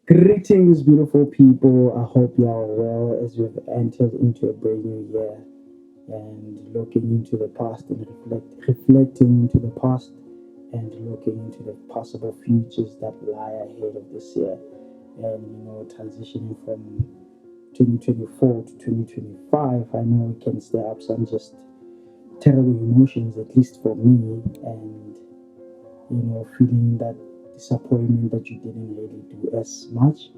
Greetings, beautiful people. I hope you are well as we've entered into a brand new year and looking into the past and reflecting into the past and looking into the possible futures that lie ahead of this year. And transitioning from 2024 to 2025, I know it can stir up some just terrible emotions, at least for me, and feeling that disappointment that you didn't really do as much.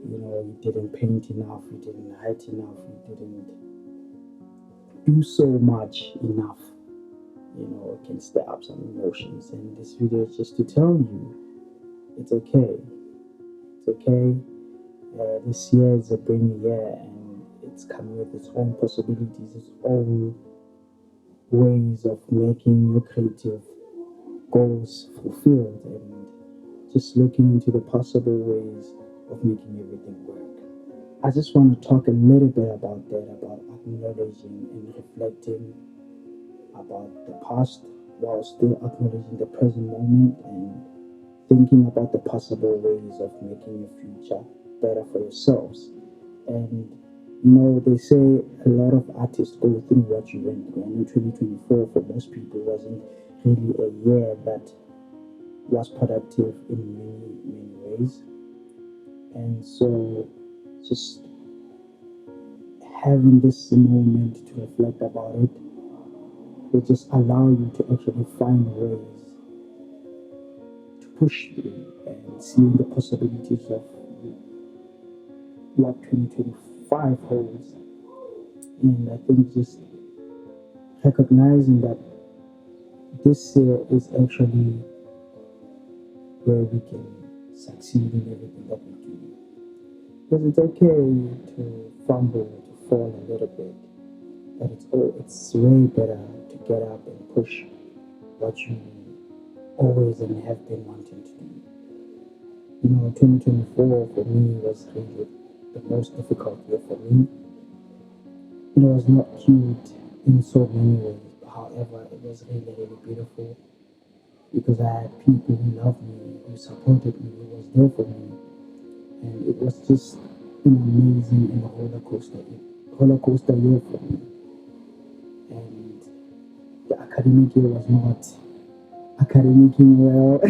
You didn't paint enough, you didn't write enough, you didn't do so much enough. It can stir up some emotions. And this video is just to tell you it's okay. It's okay. This year is a brand new year and it's coming with its own possibilities, its own ways of making your creative goals fulfilled and just looking into the possible ways of making everything work. I just want to talk a little bit about that, about acknowledging and reflecting about the past while still acknowledging the present moment and thinking about the possible ways of making your future better for yourselves. And they say a lot of artists go through what you went through. And in 2024, for most people, wasn't really a year that was productive in many, many ways. And so just having this moment to reflect about it will just allow you to actually find ways to push through and seeing the possibilities of what 2025 holds. And I think just recognizing that this year is actually where we can succeed in everything that we do. Because it's okay to fumble, to fall a little bit, but it's way better to get up and push what you always and have been wanting to do. 2024 for me was really the most difficult year for me. It was not cute in so many ways, however, it was really, really beautiful because I had people who loved me, who supported me, who was there for me, and it was just an amazing and roller coaster year for me. And the academic year was not academicing well,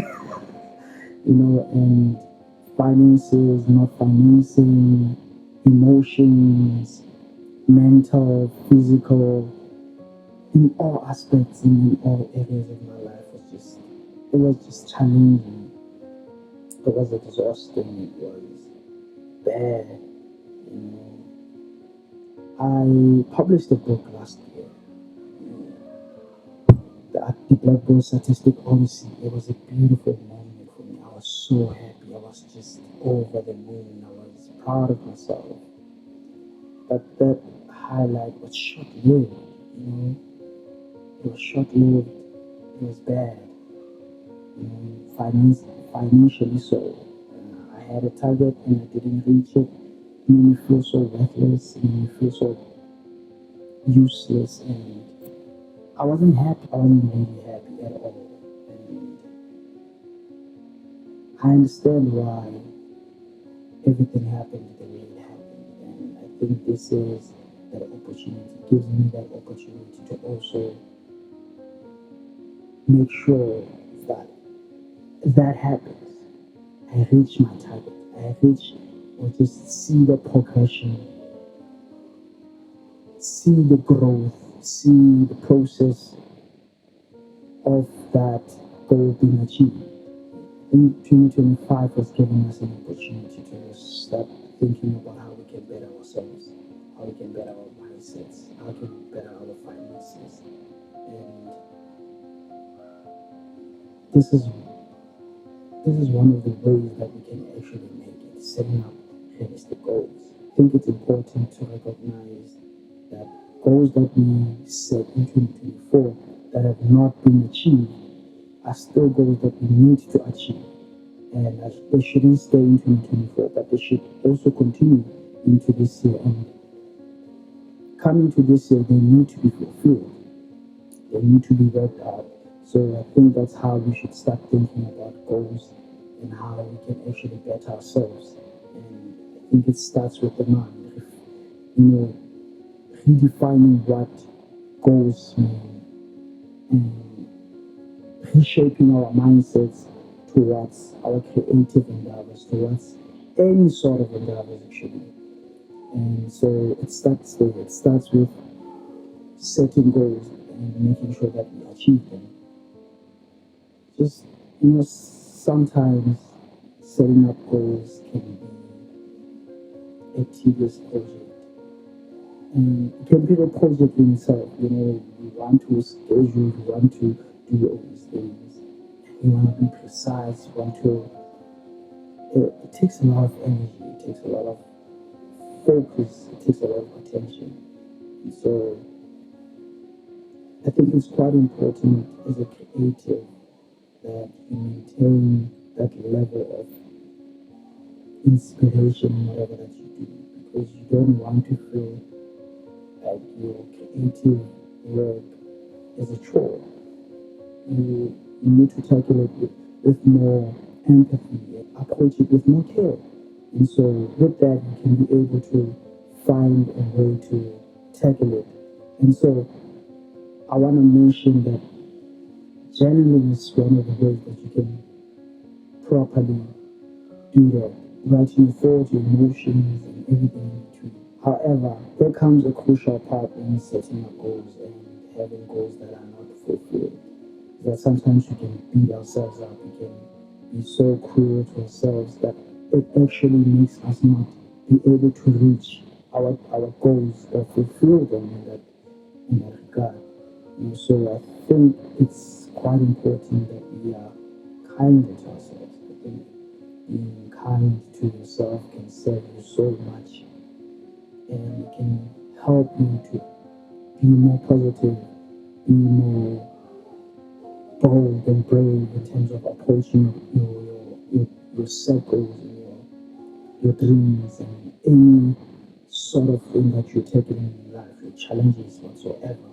and finances, not financing, emotions, mental, physical, in all aspects and in all areas of my life it was just challenging. It was exhausting. It was bad. I published a book last year, the Black Gold Statistic Odyssey. It was a beautiful moment for me. I was so happy. I was just over the moon. I was proud of myself. But that highlight was short-lived. It was short-lived. It was bad. Financially so. I had a target and I didn't reach it. It made me feel so worthless. It made me feel so useless, and I wasn't happy. I wasn't really happy at all. And I understand why everything happened the way it happened, and I think this is that opportunity. Gives me that opportunity to also make sure that that happens. I reach my target. I reach or just see the progression, see the growth, see the process of that goal being achieved. In 2025 has given us an opportunity to start thinking about how we can better ourselves, how we can better our mindsets, how we can better our finances. And this is this is one of the ways that we can actually make it, setting up realistic goals. I think it's important to recognize that goals that we set in 2024 that have not been achieved are still goals that we need to achieve. And they shouldn't stay in 2024, but they should also continue into this year. And coming to this year, they need to be fulfilled. They need to be worked out. So I think that's how we should start thinking about goals and how we can actually better ourselves. And I think it starts with the mind, you know, redefining what goals mean and reshaping our mindsets towards our creative endeavors, towards any sort of endeavors actually. And so it starts there. It starts with setting goals and making sure that we achieve them. Just, sometimes setting up goals can be a tedious project. And it can be a project in itself. You want to schedule, you want to do all these things. You want to be precise, you want to. It takes a lot of energy, it takes a lot of focus, it takes a lot of attention. And so I think it's quite important as a creative that you maintain that level of inspiration in whatever that you do, because you don't want to feel like your creative work is a chore. You need to tackle it with more empathy, approach it with more care. And so with that you can be able to find a way to tackle it. And so I want to mention that journaling is one of the ways that you can properly do that, writing your thoughts, your emotions, and everything in between. However, there comes a crucial part in setting up goals and having goals that are not fulfilled. That sometimes we can beat ourselves up, we can be so cruel to ourselves that it actually makes us not be able to reach our goals or fulfill them in that regard. So I think it's quite important that we are kinder to ourselves. I think being kind to yourself can serve you so much, and it can help you to be more positive, be more bold and brave in terms of approaching your circles and your dreams and any sort of thing that you're taking in life, your challenges whatsoever.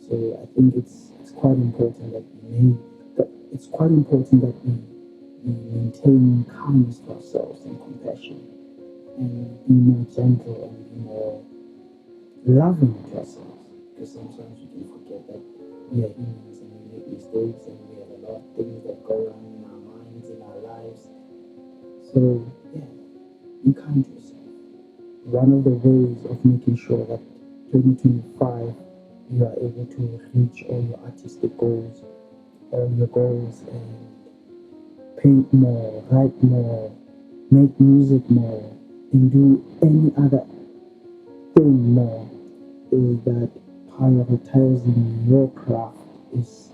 So I think it's quite important that it's quite important that we maintain kindness to ourselves and compassion and be more gentle and be more loving to ourselves. Because sometimes we can forget that we are humans and we make mistakes and we have a lot of things that go on in our minds, in our lives. So yeah, be kind to yourself. One of the ways of making sure that 2025 you are able to reach all your artistic goals, all your goals, and paint more, write more, make music more, and do any other thing more, is that prioritizing your craft is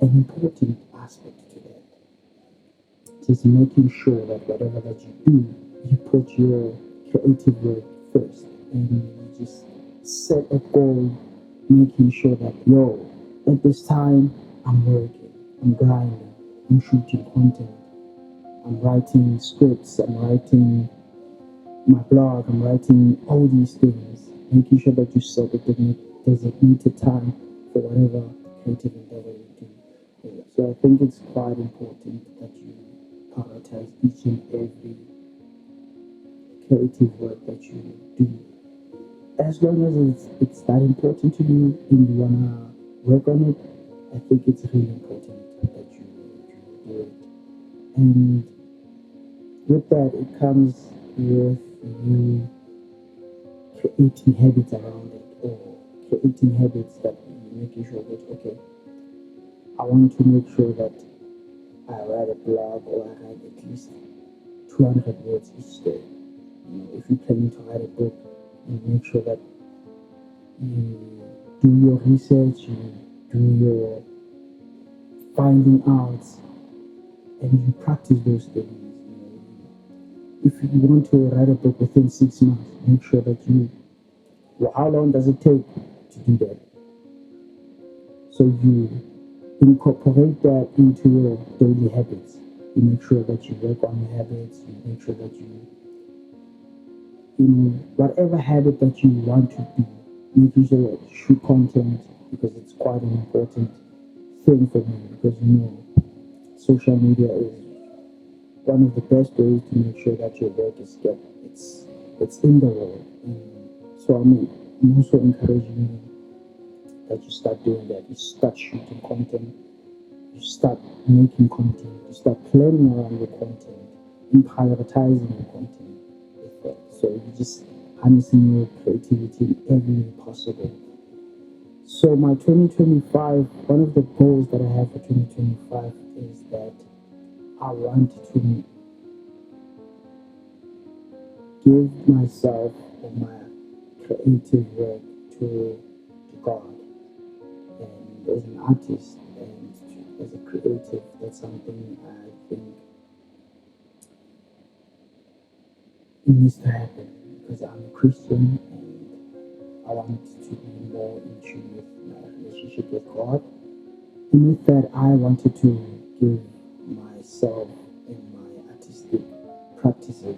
an important aspect to that. Just making sure that whatever that you do, you put your creative work first, and you just set a goal, making sure that at this time I'm working, I'm grinding, I'm shooting content, I'm writing scripts, I'm writing my blog, I'm writing all these things, making sure that you set a designated time for whatever creative endeavor you do. Yeah. So I think it's quite important that you prioritize each and every creative work that you do. As long as it's that important to you and you wanna work on it, I think it's really important that you do it. And with that, it comes with you creating habits around it, or creating habits that you making sure that okay, I want to make sure that I write a blog or I write at least 200 words each day. If you're planning to write a book, you make sure that you do your research, you do your finding out, and you practice those things. If you want to write a book within 6 months, make sure that well, how long does it take to do that? So you incorporate that into your daily habits. You make sure that you work on your habits. You make sure that whatever habit that you want to do, making sure that you shoot content, because it's quite an important thing for me, because social media is one of the best ways to make sure that your work is get it's in the world. And so I'm also encouraging you that you start doing that. You start shooting content. You start making content. You start planning around your content and prioritizing your content with that. So you just harnessing your creativity in every way possible. So my 2025, one of the goals that I have for 2025 is that I want to give myself or my creative work to God. And as an artist and as a creative, that's something I think it needs to happen because I'm a Christian and I want to be more in tune with my relationship with God. And with that, I wanted to give myself and my artistic practices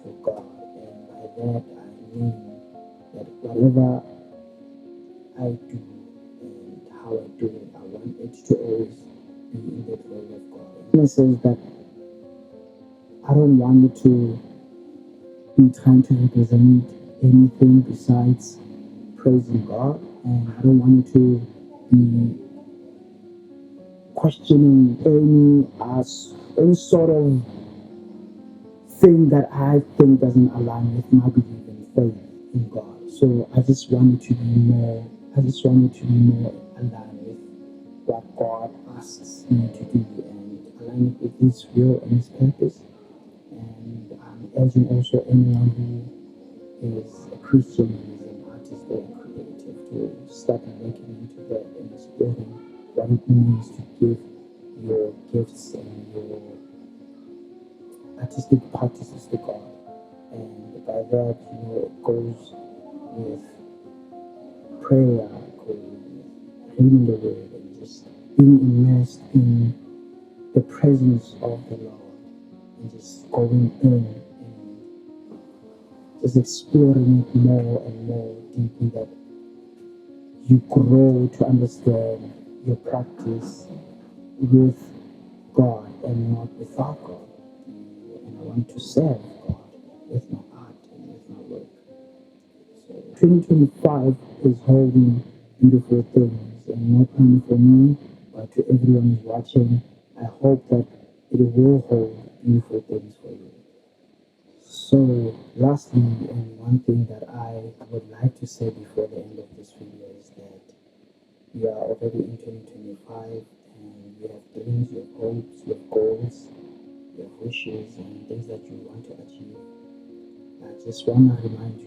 to God. And by that, I mean that whatever I do and how I do it, I want it to always be in the glory of God. In a sense that I don't want it to be trying to represent anything besides praising God, and I don't want it to be questioning any sort of thing that I think doesn't align with my belief and faith in God. So I just want it to be more. I just want it to be more aligned with what God asks me to do and align it with His will and His purpose. And I'm urging also anyone who is a Christian who is an artist or a creative to start looking into that and exploring what it means to give your gifts and your artistic practices to God. And by that, it goes with prayer, it goes with reading the Word, and just being immersed in the presence of the Lord, and just going in and just exploring it more and more deeply, that you grow to understand your practice with God and not without God. And I want to serve God with my art and with my work. So 2025 is holding beautiful things, and not only for me, but to everyone who's watching. I hope that it will hold beautiful things for you. So, lastly, and one thing that I would like to say before the end of this video is that we are already in 2025 and you have dreams, you have hopes, you have goals, you have wishes, and things that you want to achieve. I just want to remind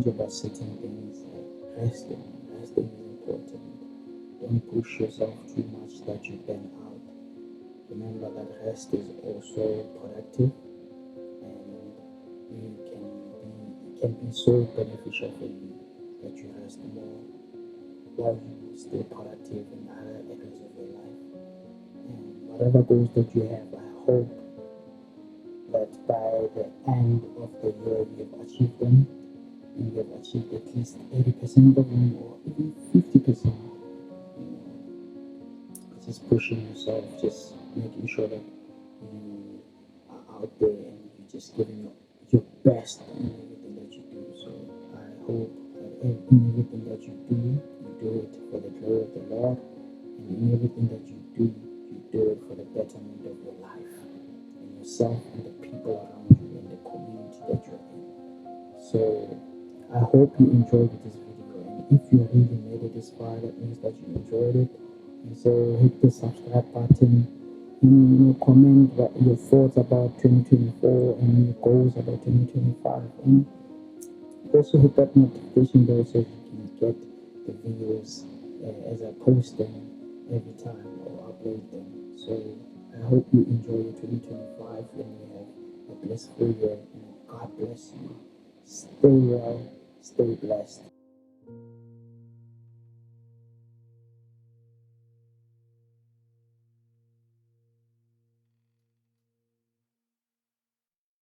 you about certain things like resting. Resting is important. Don't push yourself too much that you burn out. Remember that rest is also productive, and it can be so beneficial for you that you rest more while you stay productive in other areas of your life. And whatever goals that you have, I hope that by the end of the year you have achieved them, and you have achieved at least 80% of them or even 50%. Just pushing yourself, just making sure that you are out there and you're just giving your best in everything that you do. So I hope that in everything that you do it for the glory of the Lord, and in everything that you do it for the betterment of your life and yourself and the people around you and the community that you're in. So I hope you enjoyed this video, and if you really made it this far, that means that you enjoyed it. And so hit the subscribe button and comment what your thoughts about 2024 and your goals about 2025, and also hit that notification bell so you can get the videos as I post them every time or upload them. So I hope you enjoy your 2025 and you have a blissful year, and God bless you. Stay well, stay blessed.